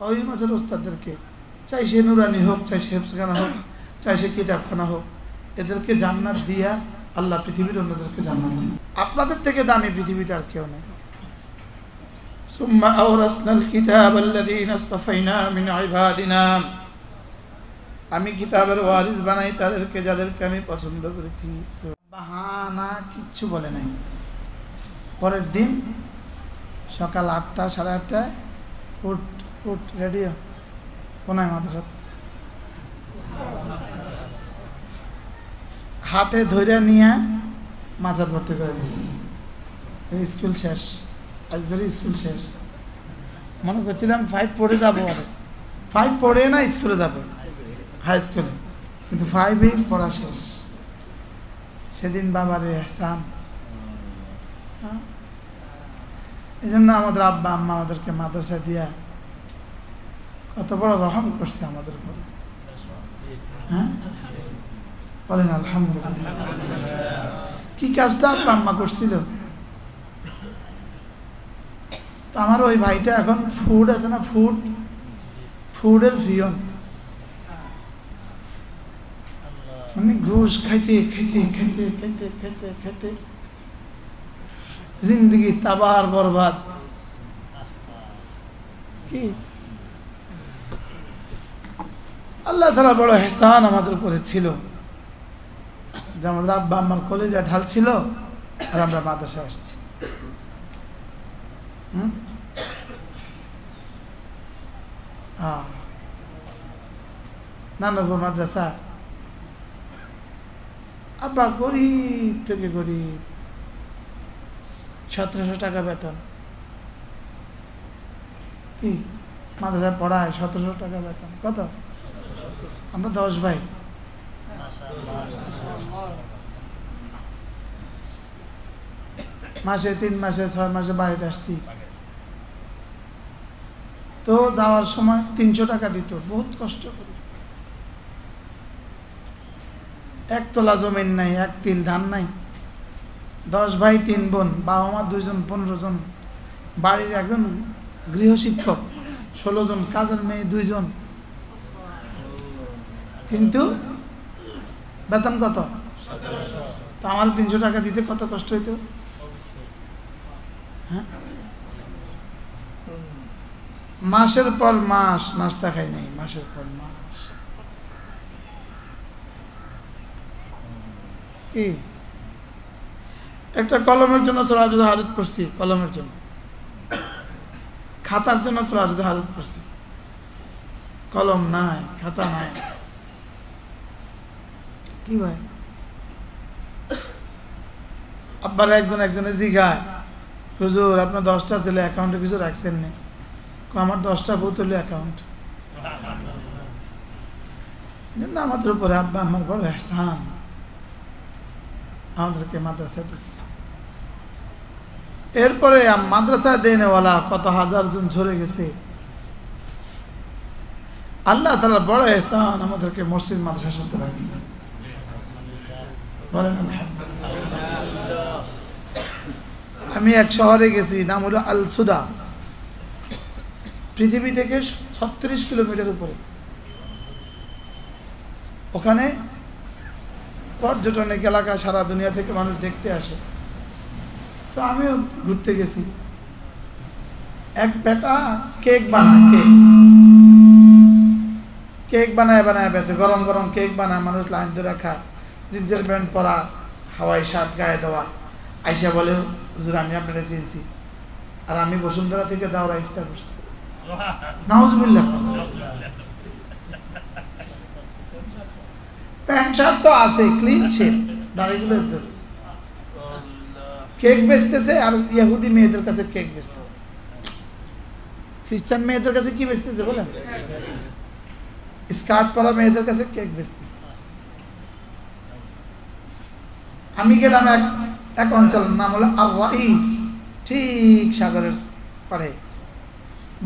ওই মাঝের ওস্তাদদেরকে, চাই সে নুরানি হোক, চাই সে হেফসখানা হোক, চাই সে কিতাবখানা হোক, এদেরকে জান্নাত দিয়া আল্লাহ পৃথিবীর অন্যদেরকে জান্নাত দেন। আপনাদের থেকে দামি পৃথিবীতে আর কেউ নেই। সুম্মা আওরাসনাল কিতাব আল্লাযীনা ইসতাফাইনা মিন ইবাদিনা, আমি কিতাবের ওয়ারিস বানাই তাদেরকে যাদেরকে আমি পছন্দ করেছি। বাহানা কিচ্ছু বলে নাই। পরের দিন সকাল 8টা 8:30টায় উঠ রেডিও কোনায় মাদ্রাসা, হাতে ধরে নিয়ে মাঝাত ভর্তি করে দিচ্ছি। এই স্কুল শেষ, আজ ধরে স্কুল শেষ। মনে করছিলাম 5 পড়ে যাবো, 5 পড়ে না স্কুলে যাবো, হাই স্কুলে, কিন্তু 5-এ পড়া শেষ। সেদিন বাবার এহসান। এই জন্য আমাদের আব্বা আম্মা আমাদেরকে মাদ্রাসা দিয়া কত বড় রহম করছে আমাদের উপর। হ্যাঁ বলেন আলহামদুলিল্লাহ। কি কাজটা আব্বা আম্মা করছিল? তো আমার ওই ভাইটা এখন ফুড আছে না, ফুডের পিয়ন, মানে ঘুষ খাইতে খাইতে খাইতে খাইতে খাইতে খাইতে জিন্দগি তাবার বরবাদ। কি আল্লাহ তাআলা বড় ইহসান আমাদের উপরে ছিল যে আমাদের আব্বা আম্মার কলেজে ঢাল ছিল আর আমরা মাদ্রাসা আসছি। নানপুর মাদ্রাসা, আব্বা গরিব থেকে গরিব, 1700 টাকা বেতন। কি মাদ্রাসায় পড়ায় 1700 টাকা বেতন? কত? আমরা 10 ভাই। মাসে 3 মাসে 6 মাসে বাড়িতে আসছি। তো যাওয়ার সময় 300 টাকা দিত, বহুত কষ্ট করে। 1 তোলা জমিন নাই, 1 তিল ধান নাই, 10 ভাই 3 বোন, বাবা মা 2 জন, 15 জন, বাড়ির একজন গৃহশিক্ষক, 16 জন, কাজের মেয়ে 2 জন, কিন্তু বেতন কত? তো আমার 300 টাকা দিতে কত কষ্ট হইতো? হ্যাঁ, মাসের পর মাস নাস্তা খাই নাই, মাসের পর মাস। কি একটা কলমের জন্য সরাসরি হাজত করছি, কলমের জন্য, খাতার জন্য সরাসরি হাজত করছি, কলম নাই, খাতা নাই। কি ভাই, আব্বার একজনে জিগায়, হুজুর আপনার 10টা ছেলে অ্যাকাউন্টে কিছু রাখছেন নি? আমার 10টা বোতলে অ্যাকাউন্ট। এই জন্য আমাদের উপরে আব্বা আমার বড় ইহসান, আমাদেরকে মাদ্রাসায় দিচ্ছে। এরপরে মাদ্রাসায় দেনেওয়ালা কত হাজার জন ঝরে গেছে। আল্লাহ তাআলা বড় ইহসান, আমাদেরকে মসজিদ মাদ্রাসার সাথে রাখছে। বলেন আলহামদুলিল্লাহ। আমি এক শহরে গেছি, নাম হলো আল সুদা, পৃথিবী থেকে 36 কিলোমিটার উপরে। ওখানে পর্যটনিক এলাকা, সারা দুনিয়া থেকে মানুষ দেখতে আসে। তো আমিও ঘুরতে গেছি। এক বেটা কেক বানায়, কেক বানায় বেছে, গরম গরম কেক বানায়, মানুষ লাইন ধরে খায়, জিন্সের প্যান্ট পরা, হাওয়াই শার্ট গায়ে দেওয়া। আইসা বলে, হুজুর আমি আপনারা চিনছি, আর আমি বসুন্ধরা থেকে দাওরা ইফতার করছি। নাউজুবিল্লাহ। প্যান্ট শার্ট তো আছে, ক্লিন শেপ, দাড়িগুলো ধরে কেক বেচতেছে, আর ইহুদি মেয়েদের কাছে কেক বেচতেছে। খ্রিস্টান মেয়েদের কাছে কি বেচতেছে বলেন? স্কার্ট পরা মেয়েদের কাছে কেক বেচতেছে। আমি গেলাম এক অঞ্চল, নাম হলো আর রাইস, ঠিক সাগরের পাড়ে।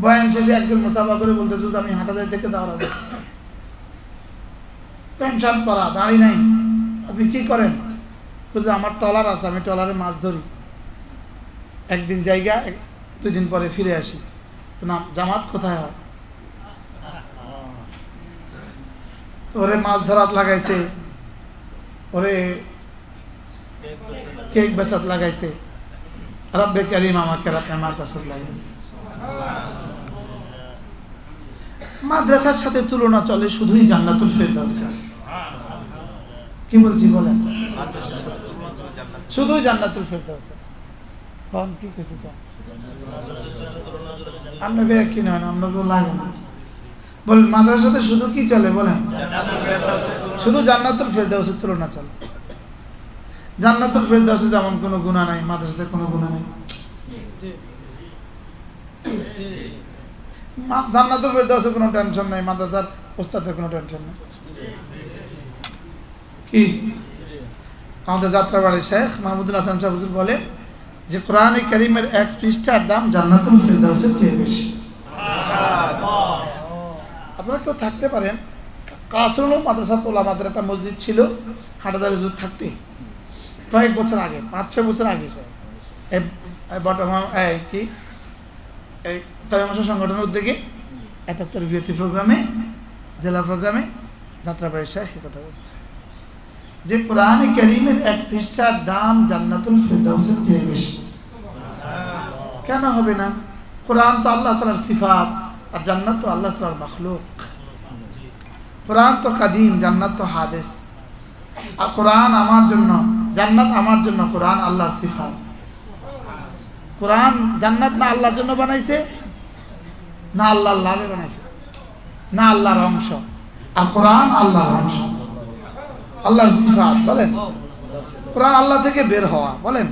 বয়ান শেষে একজন মুসাফা করে বলতেছে, আমি হাটাজারি থেকে দাওরা করছি, প্যান্ট শার্ট পরা, দাড়ি নাই, আপনি কি করেন? বলছে আমার ট্রলার আছে, আমি ট্রলারে মাছ ধরি, একদিন জায়গা 2 দিন পরে ফিরে আসি। তো না, জামাত কোথায় হয়? ওরে মাছ ধরাত লাগাইছে, ওরে কেক বেচাত লাগাইছে, রব্বে কারিম আমাকে রাতে মাদ্রাসাত লাগাইছে। মাদ্রাসার সাথে তুলনা চলে শুধুই জান্নাতুল ফেরদাউস। কি বলছি বলেন? শুধুই জান্নাতুল ফেরদাউস। কোন কি কিছু কোন আপনাকে কি না আপনাকে লাগে না বলেন? মাদ্রাসার সাথে শুধু কি চলে বলেন? শুধু জান্নাতুল ফেরদাউসের তুলনা চলে। জান্নাতুল ফেরদাউসে যেমন কোনো গুনাহ নাই, মাদ্রাসাতে কোনো গুনাহ নাই। জান্নাতুল ফেরদাউসে কোনো টেনশন নাই, মাদ্রাসার ওস্তাদের কোনো টেনশন নাই। কি আমাদের যাত্রাবাড়ির শেখ মাহমুদুল হাসান সাহেব হুজুর বলে যে কোরআনে কারীমের এক পৃষ্ঠার দাম জান্নাতুল ফেরদাউসের চেয়ে বেশি। আপনারা কেউ থাকতে পারেন, কাসরুল মাদ্রাসাতুল উলামাদের একটা মসজিদ ছিল হাটাদার হুজুর থাকতে কয়েক বছর আগে, 5-6 বছর আগে। কি এই তয়মাশা সংগঠনের উদ্যোগে একটা তরবিয়তি প্রোগ্রামে, জেলা প্রোগ্রামে যাত্রাবাড়ির শেখ কথা বলছে যে কোরআনে কারীমের এক পৃষ্ঠার দাম জান্নাতুল ফেরদাউসের চেয়ে বেশি। কেন হবে না? কোরআন তো আল্লাহ তাআলার সিফাত, আর জান্নাত তো আল্লাহ তাআলার মাখলুক। কোরআন তো কাদিম, জান্নাত তো হাদিস। আর কোরআন আমার জন্য, জান্নাত আমার জন্য, কোরআন আল্লাহর সিফাত। কোরআন জান্নাত না আল্লাহর জন্য বানাইছে, না আল্লাহর লাভে বানাইছে, না আল্লাহর অংশ। আর কোরআন আল্লাহর অংশ, আল্লাহর সিফাত। বলেন কোরআন আল্লাহ থেকে বের হওয়া। বলেন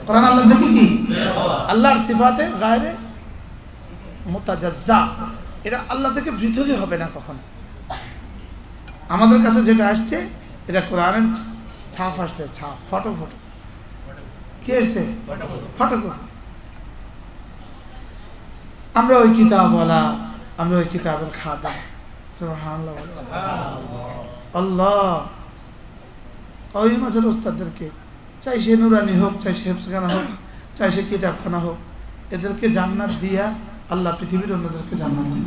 কোরআন আল্লাহ থেকে কি? আল্লাহর সিফাতে গায়রে মুতাজাজ্জা, এটা আল্লাহ থেকে পৃথকই হবে না কখনো। আমাদের কাছে যেটা আসছে এটা কোরআনের ছাপ আসছে, ছাপ, ফটো ফটো কি আসছে? ফটো। আমরা ওই কিতাব বলা, আমরা ওই কিতাবের খাদা। সুবহানাল্লাহ, আল্লাহ ওই মাঝের ওস্তাদদেরকে, চাই সে নুরানি হোক, চাই সে হেফজখানা হোক, চাই সে কিতাবখানা হোক, এদেরকে জান্নাত দিয়া আল্লাহ পৃথিবীর অন্যদেরকে জান্নাত দেন।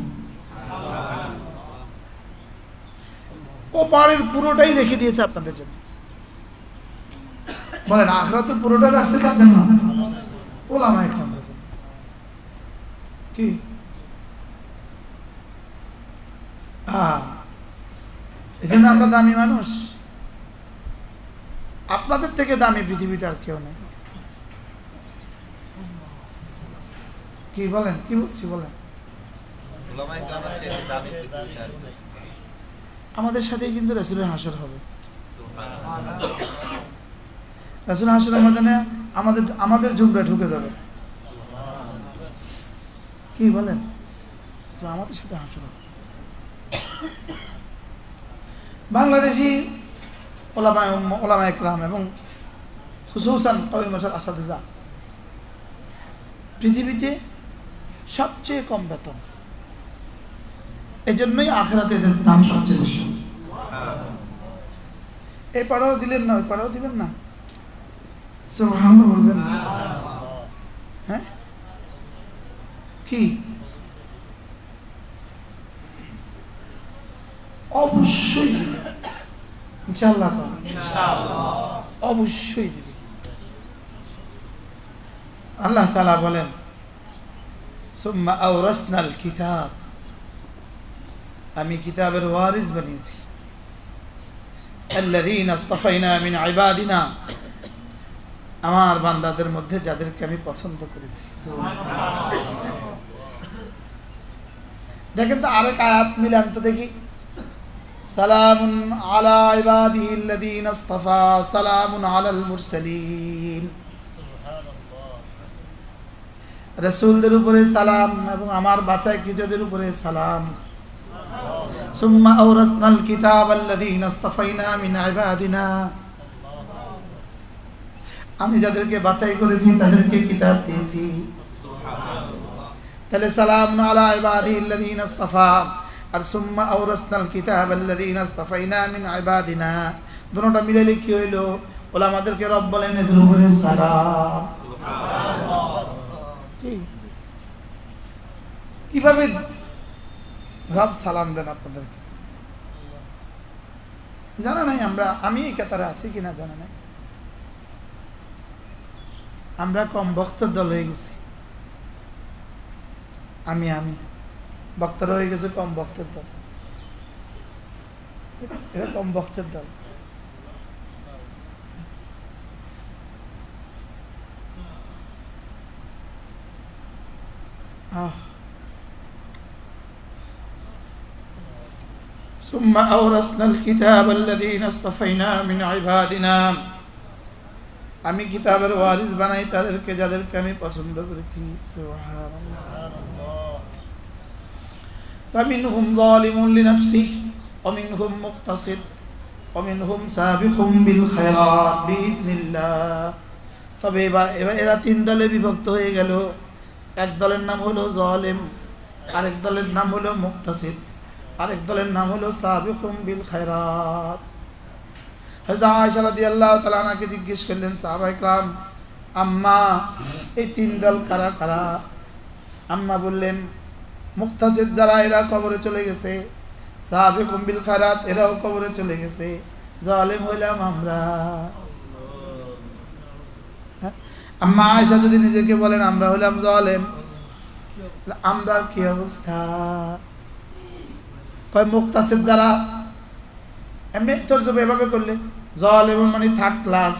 ও পাড়ের পুরোটাই রেখে দিয়েছে আপনাদের জন্য। বলেন আখিরাতের পুরোটা রাখছে কার জন্য? ওলামায়ে কেরামদের জন্য। কি এই জন্য আমরা দামি মানুষ। আপনাদের থেকে দামি পৃথিবীটা আর কেউ নেই। কি বলেন? কি বলছি বলেন? আমাদের সাথেই কিন্তু রাসূলের হাসর হবে। রাসূলের হাসরের ময়দানে আমাদের জুমরা ঢুকে যাবে। কি বলেন? আমাদের সাথে হাসর হবে। বাংলাদেশি ওলামায়ে কেরাম এবং খুসুসান কওমি আসাদিজা পৃথিবীতে সবচেয়ে কম বেতন। এই জন্যই আখিরাতে এদের দাম সবচেয়ে বেশি। এই পাড়াও দিলেন না, ওই পাড়াও দিবেন না, সুবহানাল্লাহ বলবেন। হ্যাঁ কি অবশ্যই দিবে ইনশাআল্লাহ, অবশ্যই দিবে। আল্লাহ তাআলা বলেন সুম্মা আওরাসনাল কিতাব, আমি কিতাবের ওয়ারিস বানিয়েছি। আল্লাযীনা ইসতাফাইনা মিন ইবাদিনা, আমার বান্দাদের মধ্যে যাদেরকে আমি পছন্দ করেছি। দেখেন তো আরেক আয়াত মিলান তো দেখি। সালামুন আলা ইবাদিহিল্লাযীনা ইসতাফা সালামুন আলাল মুরসালিন। রাসূলদের উপরে সালাম এবং আমার বাছাইকৃতদের উপরে সালাম। সুম্মা আওরাসনাল কিতাবাল্লাযীনা ইসতাফাইনা মিন ইবাদিনা, আমি যাদেরকে বাছাই করেছি তাদেরকে কিতাব দিয়েছি। তাহলে সালামুন আলা ইবাদিহিল্লাযীনা ইসতাফা আর সুম্মা আওরাসনাল কিতাবাল্লাযীনা ইসতাফাইনা মিন ইবাদিনা, দুটোটা মিলাইলে কি হইলো? ওলামাদেরকে রব বলেন, এদের উপরে সালাম। কিভাবে রব সালাম দেন আপনাদেরকে? জানা নাই আমি এই কাতারে আছি কিনা জানা নাই। আমরা কম বক্তার দল হয়ে গেছি। আমি বক্তারা হয়ে গেছে কম বক্তের দল। এটা কম বক্তের দল। ثم أورثنا الكتاب الذين اصطفينا من عبادنا আমি কিতাবের ওয়ারিস বানাই তাদেরকে যাদেরকে আমি পছন্দ করেছি। সুবহানাল্লাহ। فمنهم ظالم لنفسه ومنهم مقتصد ومنهم سابق بالخيرات بإذن الله। তবে এরা তিন দলে বিভক্ত হয়ে গেল। এক দলের নাম হলো জালিম, আরেক দলের নাম হলো মুক্তাসিদ, আরেক দলের নাম হলো সাবিকুম বিল খায়রাত। হযরত আয়েশা রাদিয়াল্লাহু তাআলা আনহাকে জিজ্ঞেস করলেন সাহাবায়ে کرام, আম্মা এই তিন দল কারা কারা? আম্মা বললেন মুক্তাসিদ যারা এরা কবরে চলে গেছে, সাবিকুম বিল খায়রাত এরাও কবরে চলে গেছে, জালিম হইলাম আমরা। আম্মা আয়েশা যদি নিজেকে বলেন আমরা হইলাম জালিম, আমরা কি অবস্থা? কয় মুক্তাসিদ যারা, এমনি তর্জমা এভাবে করলে জালিম মানে থার্ড ক্লাস,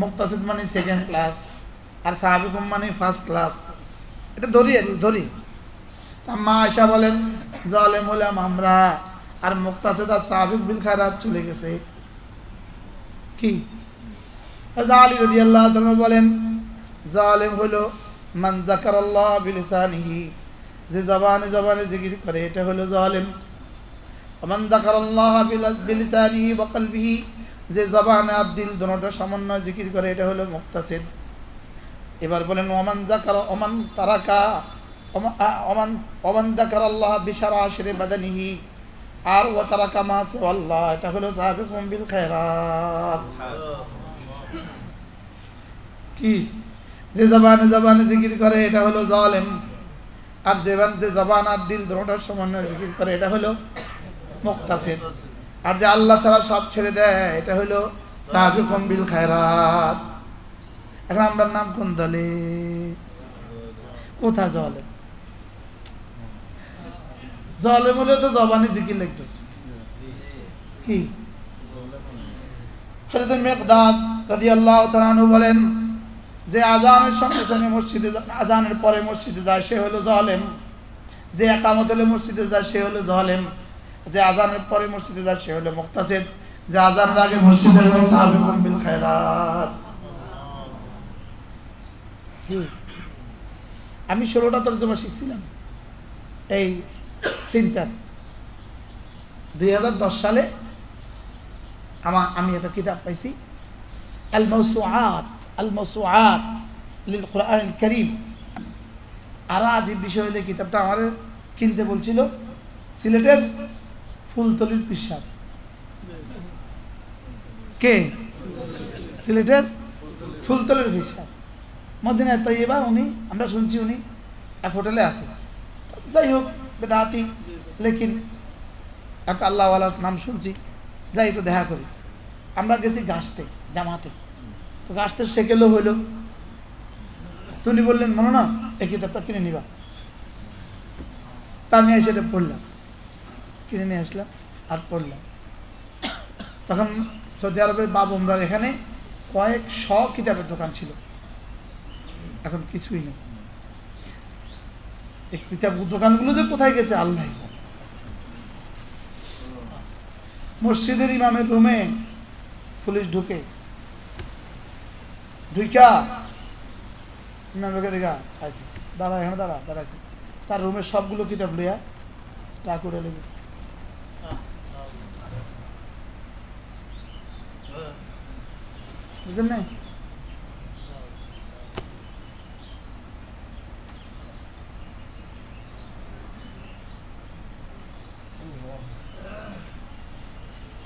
মুক্তাসিদ মানে সেকেন্ড ক্লাস, আর সাহাবিকুম মানে ফার্স্ট ক্লাস। এটা ধরি। আম্মা আয়েশা বলেন জালিম হলাম আমরা, আর মুক্তাসিদ আর সাহাবিক বিল খায়রাত চলে গেছে। কি আলী রাদিয়াল্লাহু তাআলা বলেন জালিম হলো মান যাকারাল্লাহ বিলিসানিহি, যে জবানে জবানে জিকির করে এটা হলো জালিম। মান যাকারাল্লাহ বিলিসানিহি ওয়া কলবিহি, যে জবানে আর দিল দুটোর সমন্বয় জিকির করে এটা হলো মুক্তাসিদ। এবার বলেন ওমান যাকারা ওমান তারাকা ওমান যাকারাল্লাহ বিশারাশিরি বাদানিহি, আর ওয়া তারাকা মা সিওয়াল্লাহ এটা হলো সাবিকুম বিল খায়রাত। কি যে জবানে জবানে জিকির করে এটা হলো জালিম, আর যে জবান আর দিল দুটোর সমন্বয়ে জিকির করে এটা হলো মুক্তাসিদ। আর যে আল্লাহ ছাড়া সব ছেড়ে দেয় এটা হলো সাবিকুম বিল খায়রাত। এখন আমরা নাম কোন দলে? কোথা জালিম? জালিম হলে তো জবানে জিকির লিখতো। কি হযরত মিকদাদ রাদিয়াল্লাহু তাআলা আনহু বলেন যে আজানের সঙ্গে সঙ্গে মসজিদে, আজানের পরে মসজিদে যায় সে হলো জালিম, যে ইকামত হলে মসজিদে যায় সে হলো জালিম, যে আজানের পরে মসজিদে যায় সে হলো মুক্তাসিদ, যে আজানের আগে মসজিদে যায় সাবিকুম বিল খায়রাত। আমি 16টা তরজমা শিখছিলাম এই 3-4 2010 সালে। আমি একটা কিতাব পাইছি আল মাওসুআত লিল কুরআনিল কারীম। আর আজ এই বিষয় হলে কিতাবটা আমার কিনতে বলছিল সিলেটের ফুলতলির পিসাব। কে? সিলেটের ফুলতলির পিসাব মদিনা তৈয়বা। উনি, আমরা শুনছি উনি এক হোটেলে আছে। যাই হোক বেদাতি, লেকিন এক আল্লাহওয়ালার নাম শুনছি, যাই একটু দেখা করি। আমরা গেছি গাছতে জামাতে, তো গাছতে সেকেলও হইল। তো উনি বললেন মনে না এই কিতাবটা কিনে নিবা। তা আমি সেটা পড়লাম, কিনে নিয়ে আসলাম আর পড়লাম। তখন সৌদি আরবের বাব উমরার এখানে কয়েক শ কিতাবের দোকান ছিল, এখন কিছুই নেই। এই কিতাব দোকানগুলো যে কোথায় গেছে আল্লাহ জানে। মসজিদের ইমামের রুমে পুলিশ ঢুকা ইমামকে দেখা আইসি, দাঁড়া এখানে দাঁড়াইছে। তার রুমের সবগুলো কিতাব লইয়া টাকুরে লেগেছে। বুঝলেন না?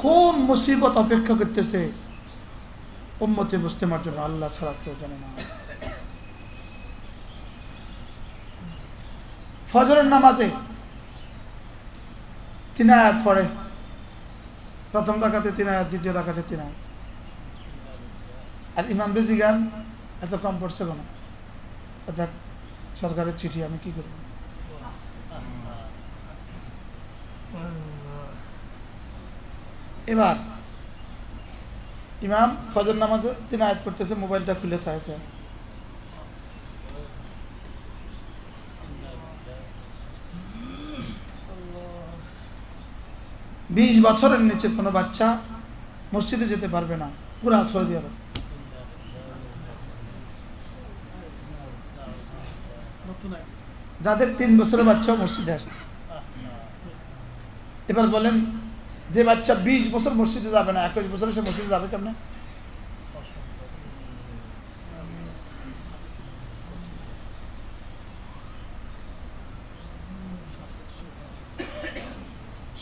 কোন মুসিবত অপেক্ষা করতেছে উম্মতে মুসলিমার জন্য আল্লাহ ছাড়া কেউ জানে না। ফজরের নামাজে 3 আয়াত পড়ে প্রথম রাকাতে 3 আয়াত, দ্বিতীয় রাকাতে 3 আয়াত। আর ইমাম রেজি গান এত কম পড়ছে কেন? অর্থাৎ সরকারের চিঠি, আমি কি করব? এবার ইমাম ফজর নামাজে 3 আয়াত পড়তেছে, মোবাইলটা খুলে চাইছে। 20 বছরের নিচে কোনো বাচ্চা মসজিদে যেতে পারবে না পুরা সৌদি আরব। যাদের 3 বছরের বাচ্চা মসজিদে আসছে। এবার বলেন, যে বাচ্চা 20 বছর মসজিদে যাবে না, 21 বছরে সে মসজিদে যাবে কেমনে?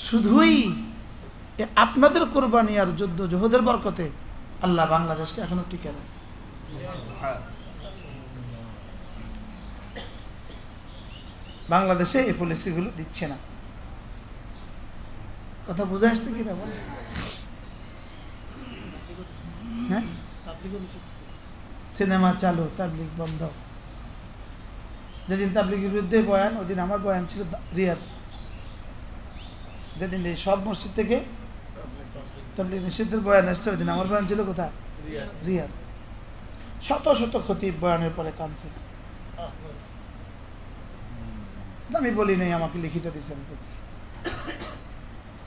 শুধুই আপনাদের কোরবানি আর যুদ্ধ জোহদের বরকতে আল্লাহ বাংলাদেশকে এখনো টিকে রাখছে। বাংলাদেশে এই পলিসিগুলো দিচ্ছে না। কথা বুঝে আসছে কি না বলেন? হ্যাঁ, সিনেমা চালু, তাবলিগ বন্ধ। যেদিন তাবলিগের বিরুদ্ধে বয়ান, ওই দিন আমার বয়ান ছিল রিয়াদ। যেদিন এই সব মসজিদ থেকে তাবলিগ নিষিদ্ধের বয়ান আসছে, ওই দিন আমার বয়ান ছিল কোথায়? রিয়াদ। শত শত খতিব বয়ানের পরে কাঁদছে। আমি বলি নাই, আমাকে লিখিত দিয়েছে, আমি বলছি।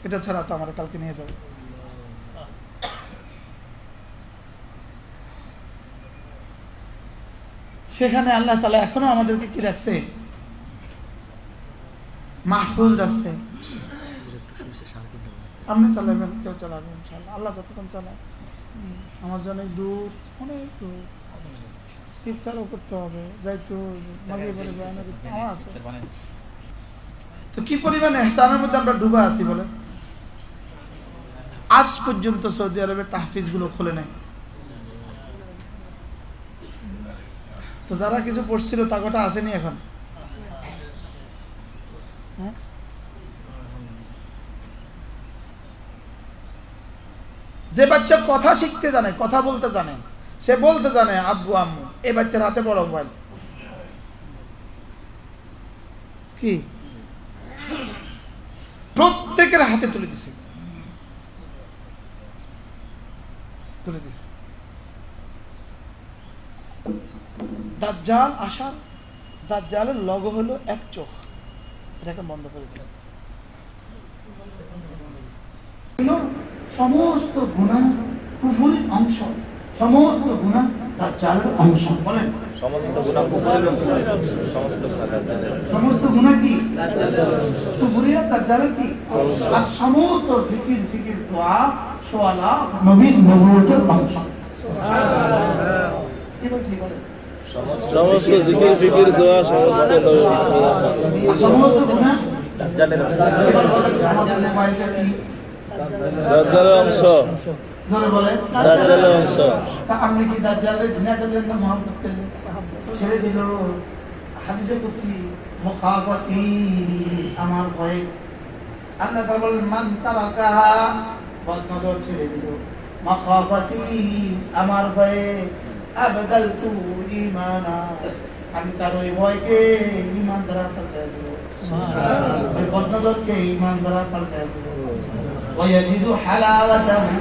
এটা ছাড়া তো আমার কালকে নিয়ে যাবে। সেখানে আল্লাহ তাআলা এখনো আমাদেরকে কি রাখছে? মাহফুজ রাখছে। আপনি চালাবেন, কেউ চালাবেন ইনশাআল্লাহ, আল্লাহ যতক্ষণ চালায়। আমার জন্য দূর, অনেক দূর, ইফতারও করতে হবে, যাইতে মাগরিবের বয়ান আমার আছে। তো কি পরিমাণ ইহসানের মধ্যে আমরা ডুবা আছি বলেন। আজ পর্যন্ত সৌদি আরবের তাহফিজ গুলো খোলে নাই। তো যারা কিছু পড়ছিল তা গোটা আসেনি এখন। হ্যাঁ, যে বাচ্চা কথা শিখতে জানে, কথা বলতে জানে, সে বলতে জানে আব্বু আম্মু, এই বাচ্চার হাতে বড় মোবাইল কি প্রত্যেকের হাতে তুলে দিছে, তুলে দিছে। দাজ্জাল আসার, দাজ্জালের লগো হলো এক চোখ, এটাকে বন্ধ করে দিল। সমস্ত গুনাহ কুফরের অংশ, সমস্ত গুনাহ দাজ্জালের অংশ। বলেন সমস্ত গুনাহ কুফরের অংশ, সমস্ত গুনাহ কি কুফরিয়া দাজ্জালের কি? আর সমস্ত জিকির ফিকির দোয়া সোয়ালা নবীর নবুয়তের অংশ। সুবহানাল্লাহ। কি বলছি বলেন? সমস্ত জিকির ফিকির দোয়া সমস্ত গুনাহ দাজ্জালের অংশ। যারা বলে দাজ্জালের অংশ। তা আপনি কি দাজ্জালের জিনা করলেন না মহব্বত করলেন? ছেড়ে দিল। হাদিসে কুদসি মুখাফাতি, আমার ভয়। আল্লাহ তাআলা বলেন মান তারাকাহা, বদনজর ছেড়ে দিল, মুখাফাতি, আমার ভয়ে, আবদালতু ঈমানা, আমি তার ওই ভয়কে ঈমান দ্বারা পাল্টায় দেব। সুবহানাল্লাহ। ওই বদনজরকে ঈমান দ্বারা পাল্টায় দেব। ওয়াজিদু হালাওয়াতাহু,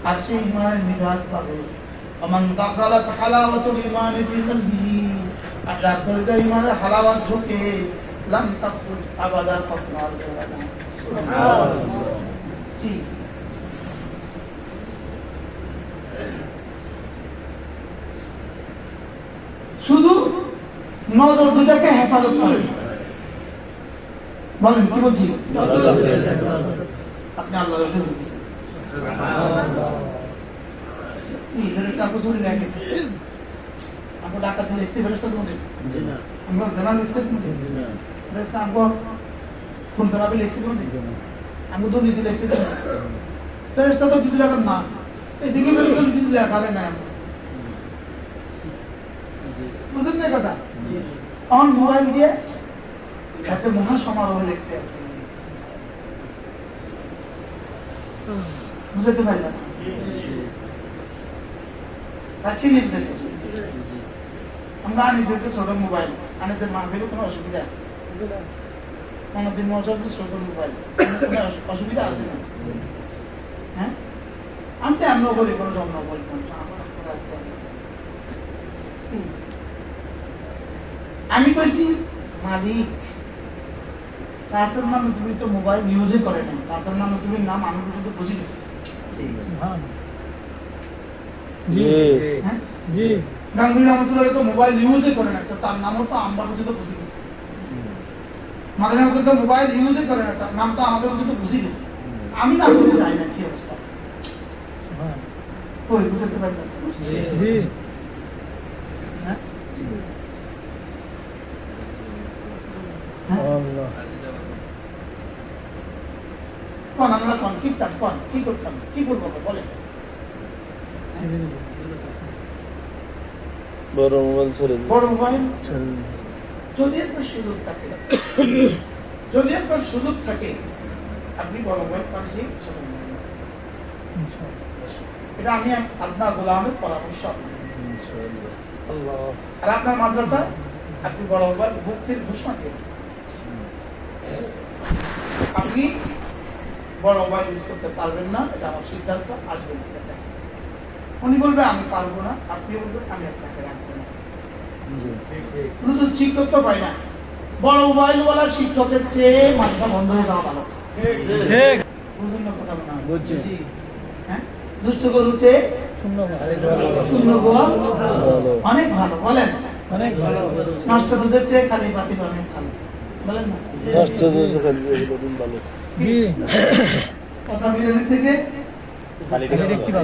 আর সে ঈমানের মিঠাস পাবে। ওমান দাখালাত হালাওয়াতুল ঈমান ফি কলবি, আর যার কলিজায় ঈমানের হালাওয়াত ঢোকে, লাম তাখরুজ আবাদা, কখনো আর বের হবে না। সুবহানাল্লাহ। কি শুধু নজর দুটাকে হেফাজত করে। বলেন কি বলছি? আপনি আল্লাহর ওপর বলছেন সুবহানাল্লাহ। কি ফেরেশতা আপনি শুনে দেখেন, আপনি ডাকাত লিখতে ফেরেশতা কোনদিন? জি না। আমরা জানা লিখতে কোনদিন? জি না। ফেরেশতা আমগো কোন ধরাবে লিখতে কোনদিন? আমি তো নিতে লিখতে না। ফেরেশতা তো কিছু লেখেন না, এদিকে ফেরেশতা কিছু লেখারে না। বুঝেন না কথা? অন মোবাইল দিয়ে এত মহা সমারোহ লিখতে আছে। বুঝতে পারলাম পাচ্ছি নি বুঝতে আমরা আনিছে যে ছোট মোবাইল আনিছে মাহফিলে কোনো অসুবিধা আছে কোনোদিন মজার ছোট মোবাইল কোনো অসুবিধা আছে না হ্যাঁ আমি তো এমন করি কোনো জন্ম করি আমি কইছি মালিক কাসের নাম তুমি তো মোবাইল ইউজই করে না কাসের নাম তুমি নাম আমি পর্যন্ত বুঝি গেছি জি হ্যাঁ জি গাঙ্গুলি রহমতুল্লাহ তো মোবাইল ইউজই করে না তো তার নামও তো আমরা পর্যন্ত বুঝি গেছি মাদানী রহমতুল্লাহ তো মোবাইল ইউজই করে না তার নাম তো আমাদের পর্যন্ত বুঝি গেছি আমি না বলে যাই না কি অবস্থা ওই বুঝতে পারলাম জি হ্যাঁ আল্লাহ কোন আমরা কোন কিতাব কোন কি করতাম কি করবো বলে বড় মোবাইল ছেড়ে দিন। বড় মোবাইল ছেড়ে দিন। যদি আপনার সুযোগ থাকে যদি আপনার সুযোগ থাকে আপনি বড় মোবাইল পাচ্ছি ছোট মোবাইল এটা আমি আল্লাহ গোলামের পরামর্শ আল্লাহ আর আপনার মাদ্রাসা আপনি বড় মোবাইল মুক্তির ঘোষণা দিয়ে আপনি বড় মোবাইল ইউজ করতে পারবেন না এটা আমার সিদ্ধান্ত আসবেন উনি বলবে আমি পারবো না আপনি বলবেন আমি আপনাকে রাখবো না কোনো শিক্ষক তো পাই না বড় মোবাইলওয়ালা শিক্ষকের চেয়ে মাদ্রাসা বন্ধ হয়ে যাওয়া ভালো বুঝলেন না কথা না বুঝছি হ্যাঁ দুষ্ট গরু চেয়ে শূন্য গোয়াল অনেক ভালো বলেন অনেক ভালো নষ্ট দুধের চেয়ে খালি বাতিল অনেক ভালো বলেন না নষ্ট হয়েছে খালি দিন ভালো জি কথা বিরিয়ানি থেকে খালি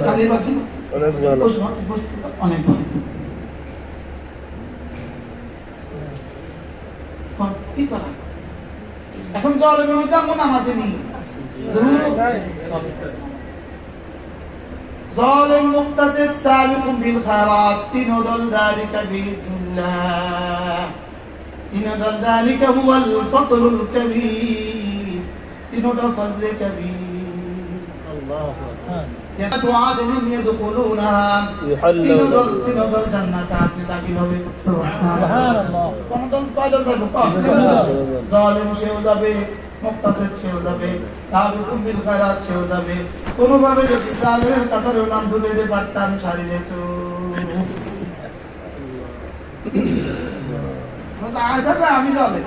খালি বাতিল অনেক ভালো অনেক ভালো কি করা এখন জলের মধ্যে আমরা নামাজে নি ظالم مقتصد سابق بالخيرات تنضل ذلك بإذن الله تنضل ذلك هو الفضل الكبير تنضل فضل كبير الله جنات عدن يدخلونها تنضل جنات দাখিল হবে সুবহানাল্লাহ কোন দল কয়দল যাবে জালিম সেও যাবে মুক্তাসিদ সেও যাবে সাবিকুম বিল খায়রাত সেও যাবে কোন ভাবে যদি জালিমের কাতারে নাম ঢুকে দিতে পারতাম ছাড়ি যেত তো আসাবে আমি যাবে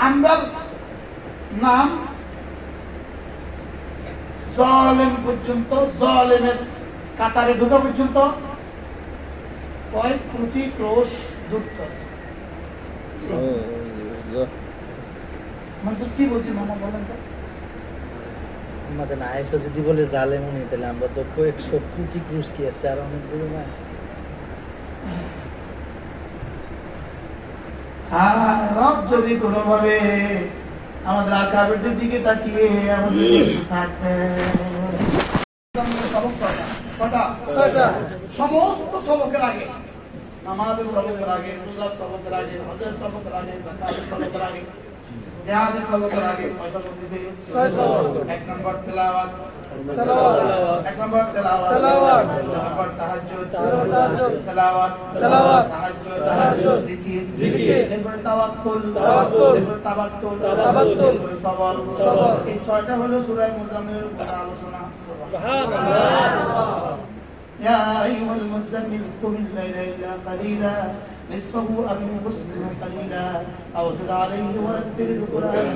আমরা নাম জালেম পর্যন্ত জালেমের কাতারে ঢোকা পর্যন্ত কয়েক কোটি ক্রোশ দূরত্ব আছে কি বলছি মামা বলেন তো মাঝে না আয়েশা যদি বলে জালেম উনি তাহলে আমরা তো কয়েকশো কোটি ক্রুশ কি আছে আর অনেক দূরে না রব যদি কোনোভাবে আমাদের আকাবেরদের দিকে তাকিয়ে আমাদের সমস্ত সবকের আগে নামাজের সবকের আগে রোজার সবকের আগে হজের সবকের আগে যাকাতের সবকের আগে জিহাদের সবকের আগে পয়সা বলতেছে এক নম্বর তেলাওয়াত এক নম্বর তেলাওয়াত দুই নম্বর তাহাজ্জুদ তেলাওয়াত তাহাজ্জুদ জিকির এরপরে তাওয়াক্কুল এরপরে তাবাত্তুল এরপরে সবর এই ছয়টা হলো সূরা মুজাম্মিলের উপর আলোচনা সুবহানাল্লাহ ইয়া আইয়ুহাল মুযাম্মিল কুম আল-লাইলা ইল্লা কালিলা نصفه أو ينقص منه قليلا أو زد عليه ورتل القرآن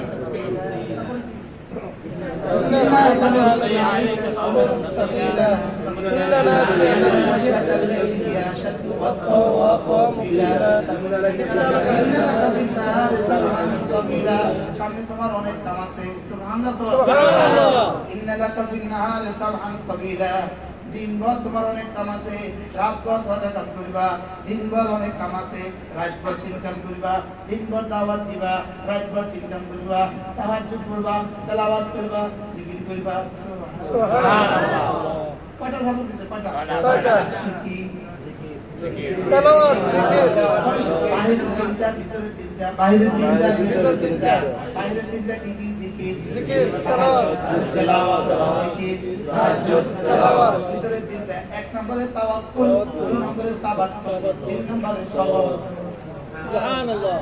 সামনে তোমার অনেক কাম আছে সুবহানাল্লাহ ইন্নালাকা ফিন-নাহারি সাবহান কাবীরা দিনভর তোমার অনেক কাম আছে রাতভর ছয়টা কাম করিবা দিনভর অনেক কাম আছে রাতভর 3 কাম করিবা দিনভর দাওয়াত দিবা রাতভর 3 কাম করিবা তাহাজ্জুদ পড়বা তেলাওয়াত করবা জিকির করবা সুবহানাল্লাহ কয়টা সবক দিছে কয়টা ছয়টা কি তেলাওয়াত জিকির বাহিরের তিনটা ভিতরের তিনটা বাহিরের তিনটা ভিতরের তিনটা বাহিরের তিনটা কি কি জিকির জিকির তেলাওয়াত তেলাওয়াত জিকির তাহাজ্জুদ তেলাওয়াত ভিতরের তিনটা এক নম্বরে তাওয়াক্কুল দুই নম্বরে তাবাক্কুল তিন নম্বরে সবর সুবহানাল্লাহ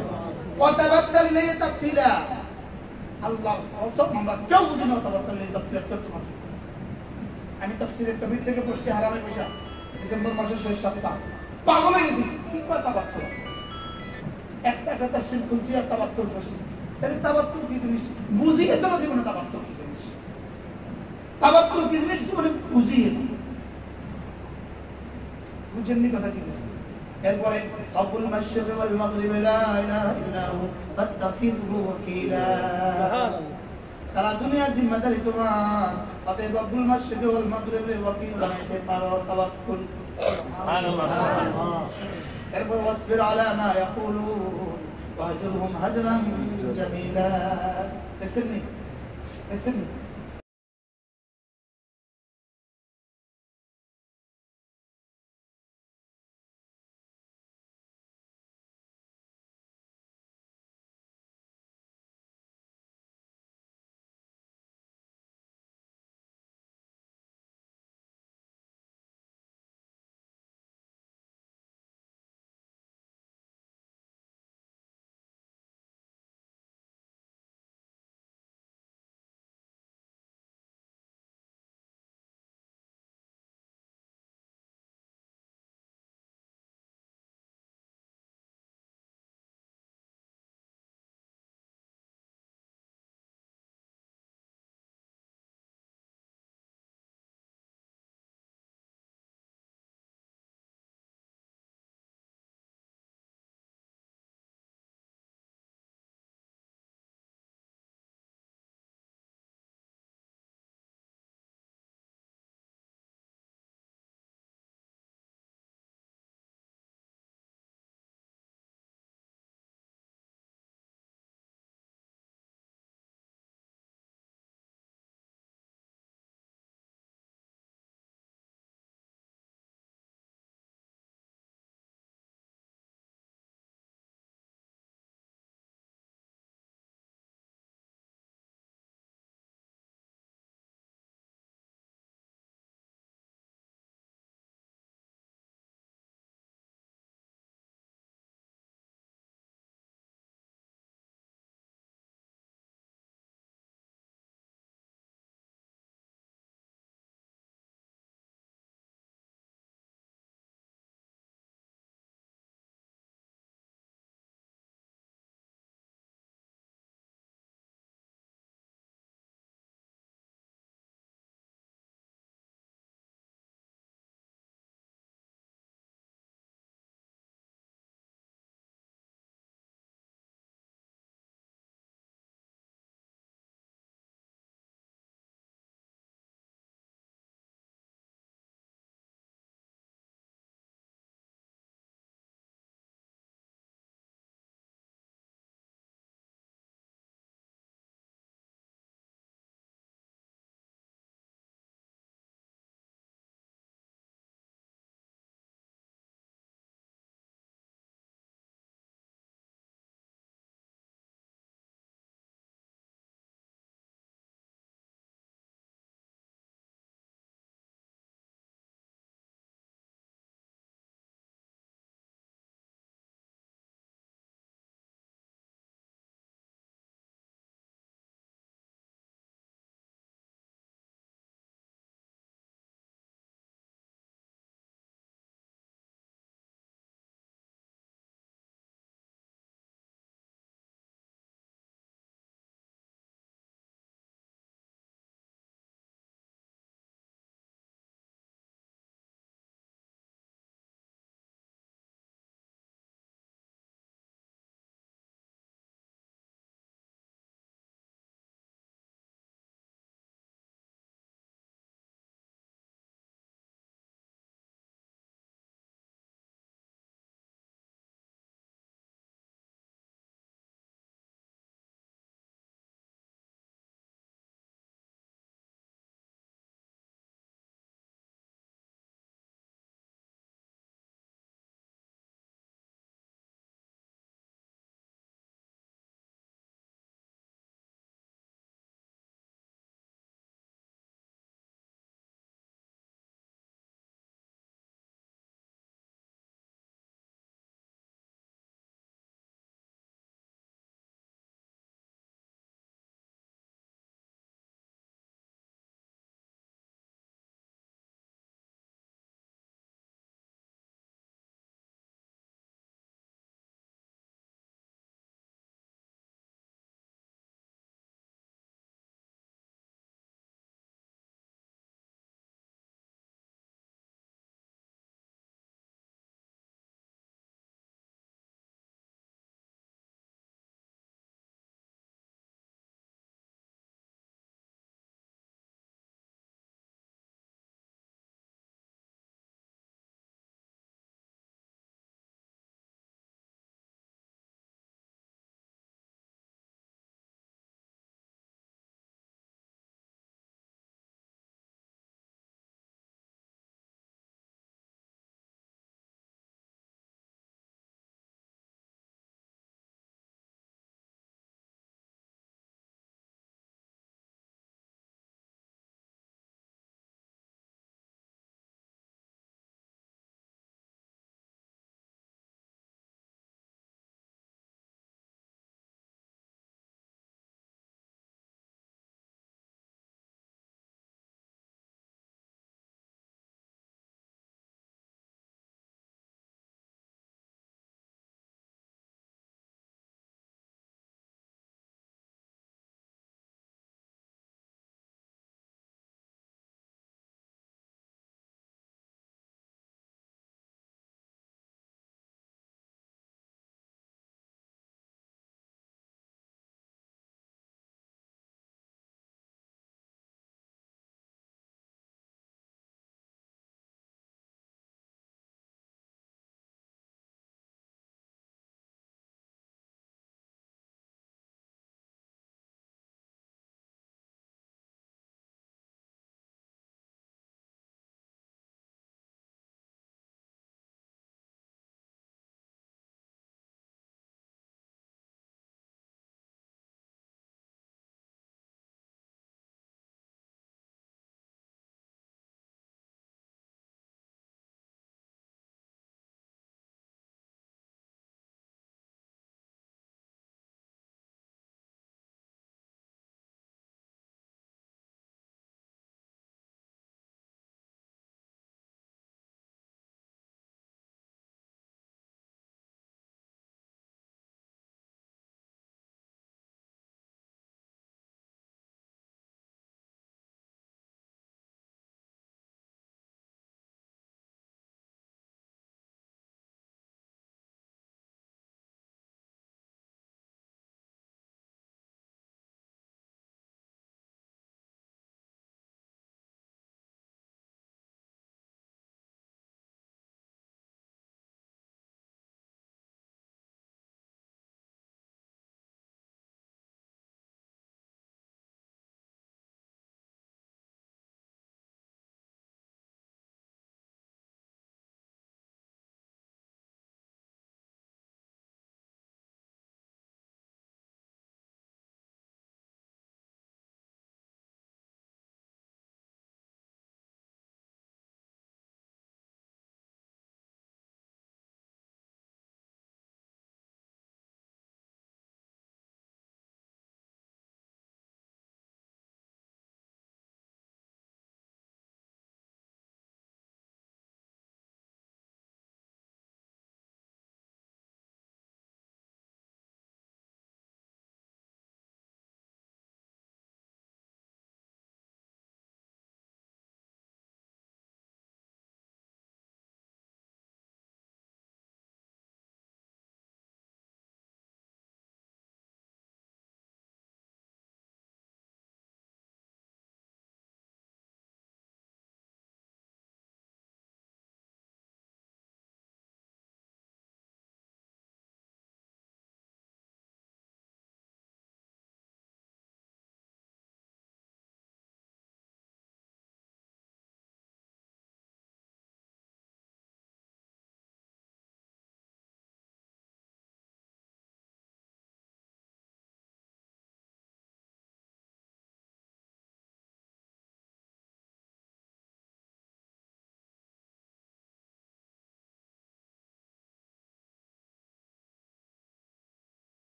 ওয়াতাবাক্কাল ইলাইহি তাবতিলা আল্লাহ কসম আমরা কেউ বুঝি না তাবাক্কাল ইলাইহি তাবতিলা করতে পারি আমি তাফসীরে কবির থেকে পড়ছি হারামে পয়সা ডিসেম্বর মাসের 6 সপ্তাহ পাগল হয়ে গেছি কি করে তাবাক্কুল একটা তাফসীর খুলছি আর তাবাক্কুল পড়ছি তাহলে তাবাক্কুল কি জিনিস বুঝিয়ে তো জীবনে তাবাক্কুল কি জিনিস তাবাক্কুল কি জিনিস জীবনে বুঝিয়ে বুঝেননি কথা কি বলছি এরপরে রব্বুল মাশরিক ওয়াল মাগরিব লা ইলাহা ইল্লা হু ফাত্তাখিযহু ওয়াকিলা সারা দুনিয়ার জিম্মাদারি তোমার অতএব রব্বুল মাশরিক ওয়াল মাগরিবের ওয়াকিল বানাইতে পারো তাওয়াক্কুল সুবহানাল্লাহ এরপর ওয়াসবির আলা মা ইয়াকুলুন ওয়াহজুরহুম হাজরান জামিলা দেখছেন